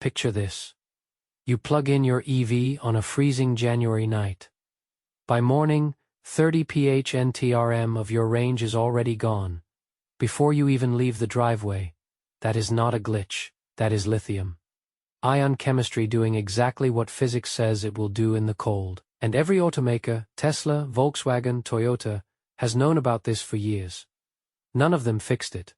Picture this. You plug in your EV on a freezing January night. By morning, 30 phntrm of your range is already gone. Before you even leave the driveway. That is not a glitch, that is lithium. Ion chemistry doing exactly what physics says it will do in the cold. And every automaker, Tesla, Volkswagen, Toyota, has known about this for years. None of them fixed it.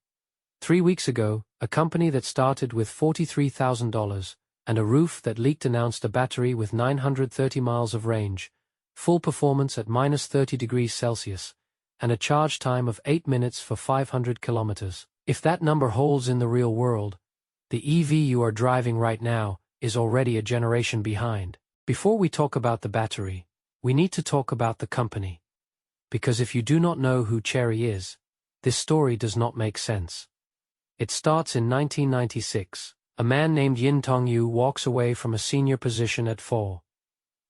3 weeks ago, a company that started with $43,000 and a roof that leaked announced a battery with 930 miles of range, full performance at -30 degrees Celsius, and a charge time of 8 minutes for 500 kilometers. If that number holds in the real world, the EV you are driving right now is already a generation behind. Before we talk about the battery, we need to talk about the company. Because if you do not know who Chery is, this story does not make sense. It starts in 1996. A man named Yin Tongyu walks away from a senior position at FAW,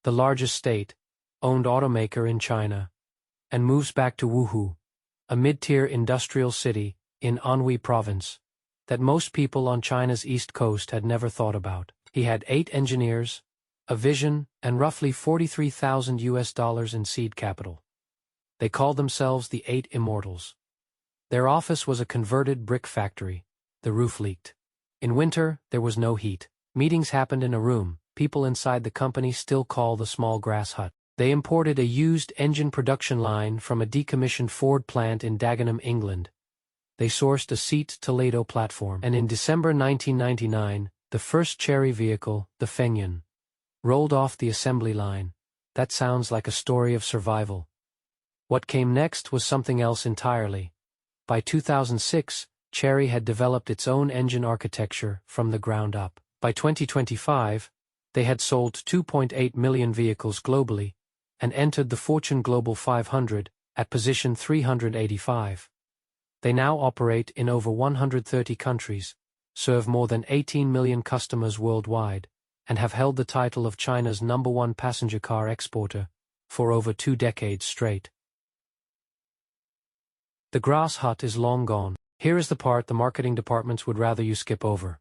the largest state-owned automaker in China, and moves back to Wuhu, a mid-tier industrial city in Anhui province that most people on China's east coast had never thought about. He had 8 engineers, a vision, and roughly $43,000 in seed capital. They called themselves the 8 Immortals. Their office was a converted brick factory. The roof leaked. In winter, there was no heat. Meetings happened in a room. People inside the company still call the small grass hut. They imported a used engine production line from a decommissioned Ford plant in Dagenham, England. They sourced a seat-to-Toledo platform. And in December 1999, the first Chery vehicle, the Fengyan, rolled off the assembly line. That sounds like a story of survival. What came next was something else entirely. By 2006, Chery had developed its own engine architecture from the ground up. By 2025, they had sold 2.8 million vehicles globally and entered the Fortune Global 500 at position 385. They now operate in over 130 countries, serve more than 18 million customers worldwide, and have held the title of China's #1 passenger car exporter for over 2 decades straight. The grass hut is long gone. Here is the part the marketing departments would rather you skip over.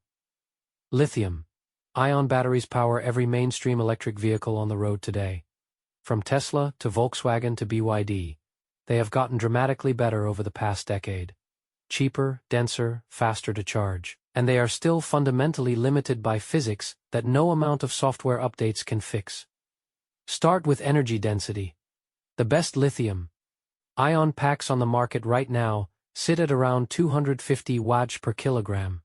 Lithium-ion batteries power every mainstream electric vehicle on the road today. From Tesla to Volkswagen to BYD, they have gotten dramatically better over the past decade. Cheaper, denser, faster to charge. And they are still fundamentally limited by physics that no amount of software updates can fix. Start with energy density. The best lithium-ion packs on the market right now sit at around 250 watts per kilogram.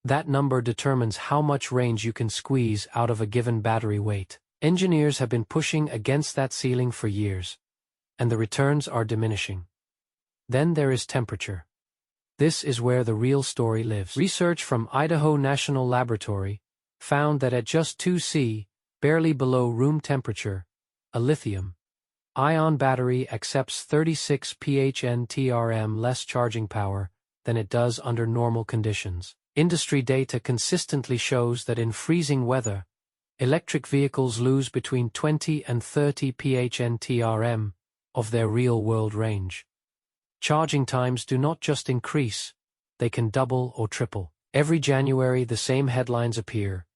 That number determines how much range you can squeeze out of a given battery weight. Engineers have been pushing against that ceiling for years, and the returns are diminishing. Then there is temperature. This is where the real story lives. Research from Idaho National Laboratory found that at just 2°C, barely below room temperature, a lithium-ion battery accepts 36 phntrm less charging power than it does under normal conditions. Industry data consistently shows that in freezing weather, electric vehicles lose between 20 and 30 phntrm of their real-world range. Charging times do not just increase, they can double or triple. Every January the same headlines appear.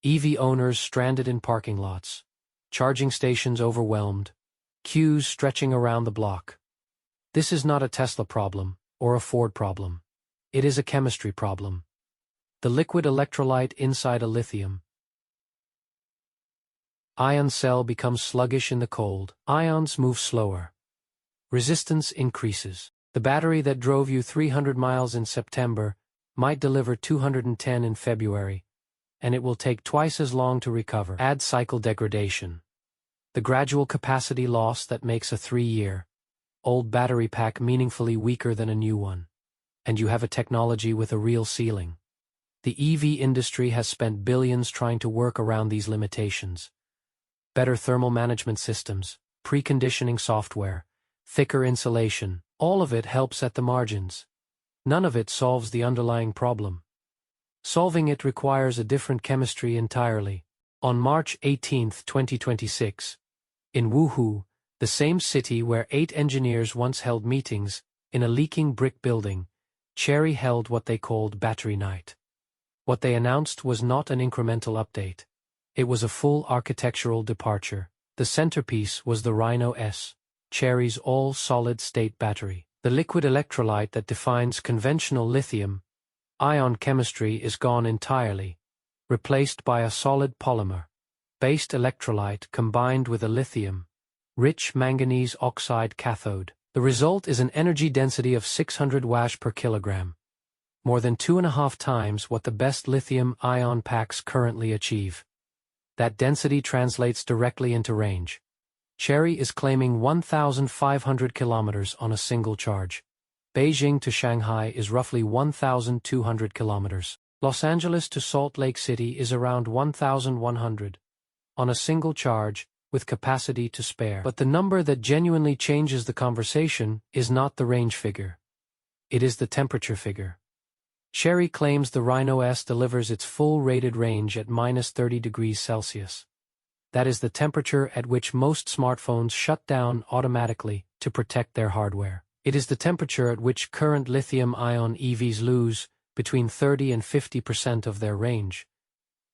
EV owners stranded in parking lots. Charging stations overwhelmed. Queues stretching around the block. This is not a Tesla problem, or a Ford problem. It is a chemistry problem. The liquid electrolyte inside a lithium-ion cell becomes sluggish in the cold. Ions move slower. Resistance increases. The battery that drove you 300 miles in September might deliver 210 in February, and it will take twice as long to recover. Add cycle degradation. The gradual capacity loss that makes a 3-year-old battery pack meaningfully weaker than a new one. And you have a technology with a real ceiling. The EV industry has spent billions trying to work around these limitations. Better thermal management systems, preconditioning software, thicker insulation, all of it helps at the margins. None of it solves the underlying problem. Solving it requires a different chemistry entirely. On March 18, 2026, in Wuhu, the same city where 8 engineers once held meetings, in a leaking brick building, Chery held what they called Battery Night. What they announced was not an incremental update. It was a full architectural departure. The centerpiece was the Rhino S, Chery's all-solid-state battery. The liquid electrolyte that defines conventional lithium-ion chemistry is gone entirely, replaced by a solid polymer-based electrolyte combined with a lithium-rich manganese oxide cathode. The result is an energy density of 600 Wh per kilogram, more than 2.5 times what the best lithium-ion packs currently achieve. That density translates directly into range. Chery is claiming 1,500 kilometers on a single charge. Beijing to Shanghai is roughly 1,200 kilometers. Los Angeles to Salt Lake City is around 1,100 on a single charge, with capacity to spare. But the number that genuinely changes the conversation is not the range figure. It is the temperature figure. Chery claims the Rhino S delivers its full rated range at -30 degrees Celsius. That is the temperature at which most smartphones shut down automatically to protect their hardware. It is the temperature at which current lithium-ion EVs lose between 30 and 50% of their range,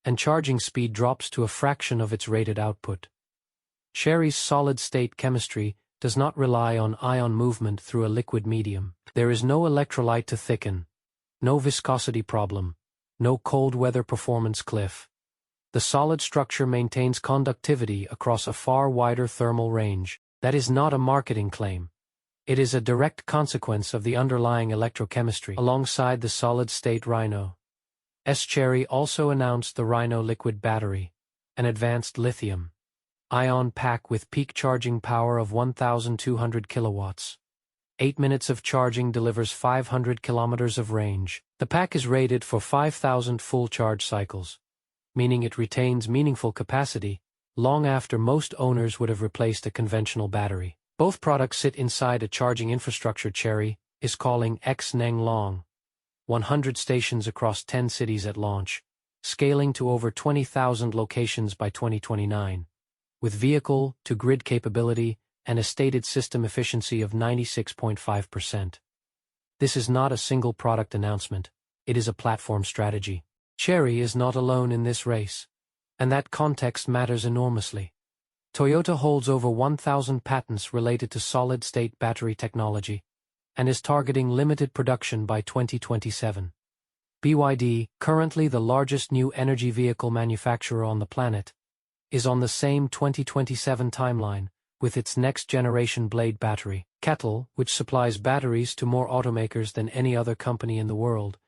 and charging speed drops to a fraction of its rated output. Chery's solid-state chemistry does not rely on ion movement through a liquid medium. There is no electrolyte to thicken, no viscosity problem, no cold weather performance cliff. The solid structure maintains conductivity across a far wider thermal range. That is not a marketing claim. It is a direct consequence of the underlying electrochemistry. Alongside the solid-state Rhino S, Chery also announced the Rhino liquid battery, an advanced lithium-ion pack with peak charging power of 1,200 kilowatts. 8 minutes of charging delivers 500 kilometers of range. The pack is rated for 5,000 full charge cycles, meaning it retains meaningful capacity long after most owners would have replaced a conventional battery. Both products sit inside a charging infrastructure Chery is calling X-Neng Long, 100 stations across 10 cities at launch, scaling to over 20,000 locations by 2029, with vehicle-to-grid capability and a stated system efficiency of 96.5%. This is not a single product announcement, it is a platform strategy. Chery is not alone in this race, and that context matters enormously. Toyota holds over 1,000 patents related to solid-state battery technology, and is targeting limited production by 2027. BYD, currently the largest new energy vehicle manufacturer on the planet, is on the same 2027 timeline, with its next-generation Blade battery. Kettle, which supplies batteries to more automakers than any other company in the world,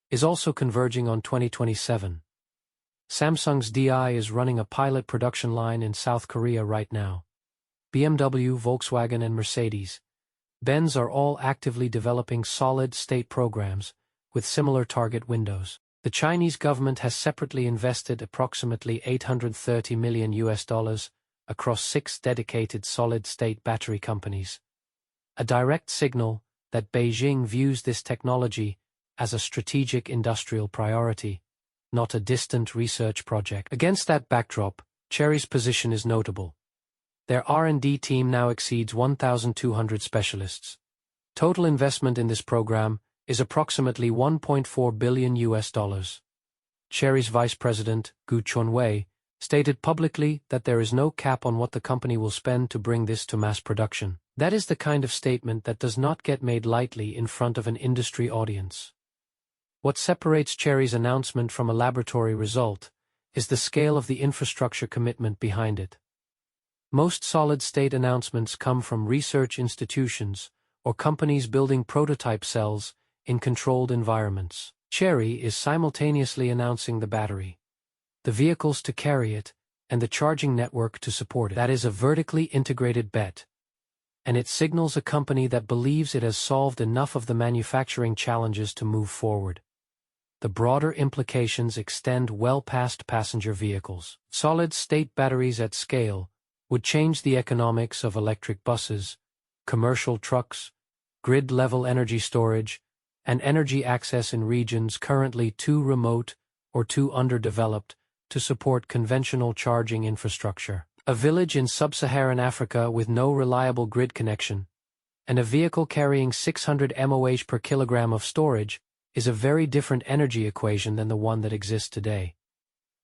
is also converging on 2027. Samsung's DI is running a pilot production line in South Korea right now. BMW, Volkswagen and Mercedes-Benz are all actively developing solid-state programs with similar target windows. The Chinese government has separately invested approximately $830 million across 6 dedicated solid-state battery companies. A direct signal that Beijing views this technology as a strategic industrial priority, not a distant research project. Against that backdrop, Chery's position is notable. Their R&D team now exceeds 1,200 specialists. Total investment in this program is approximately $1.4 billion. Chery's vice president, Gu Chunwei, stated publicly that there is no cap on what the company will spend to bring this to mass production. That is the kind of statement that does not get made lightly in front of an industry audience. What separates Chery's announcement from a laboratory result is the scale of the infrastructure commitment behind it. Most solid-state announcements come from research institutions or companies building prototype cells in controlled environments. Chery is simultaneously announcing the battery, the vehicles to carry it, and the charging network to support it. That is a vertically integrated bet, and it signals a company that believes it has solved enough of the manufacturing challenges to move forward. The broader implications extend well past passenger vehicles. Solid-state batteries at scale would change the economics of electric buses, commercial trucks, grid-level energy storage, and energy access in regions currently too remote or too underdeveloped to support conventional charging infrastructure. A village in sub-Saharan Africa with no reliable grid connection, and a vehicle carrying 600 mOh per kilogram of storage, is a very different energy equation than the one that exists today.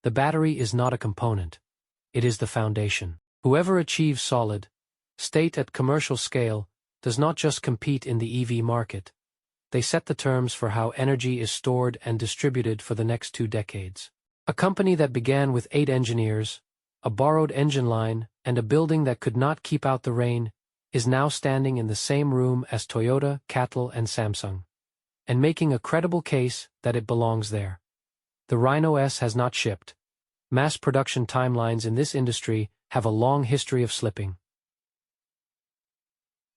The battery is not a component. It is the foundation. Whoever achieves solid state at commercial scale does not just compete in the EV market. They set the terms for how energy is stored and distributed for the next 2 decades. A company that began with 8 engineers, a borrowed engine line, and a building that could not keep out the rain, is now standing in the same room as Toyota, Cattle, and Samsung, and making a credible case that it belongs there. The Rhino S has not shipped. Mass production timelines in this industry have a long history of slipping.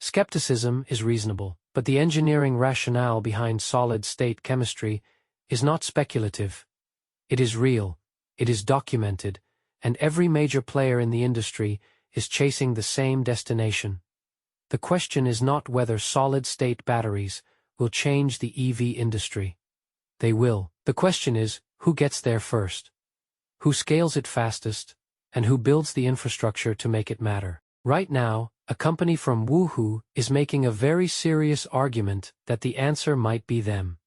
Skepticism is reasonable, but the engineering rationale behind solid-state chemistry is not speculative. It is real, it is documented, and every major player in the industry is chasing the same destination. The question is not whether solid-state batteries will change the EV industry. They will. The question is, who gets there first? Who scales it fastest? And who builds the infrastructure to make it matter? Right now, a company from Woohoo is making a very serious argument that the answer might be them.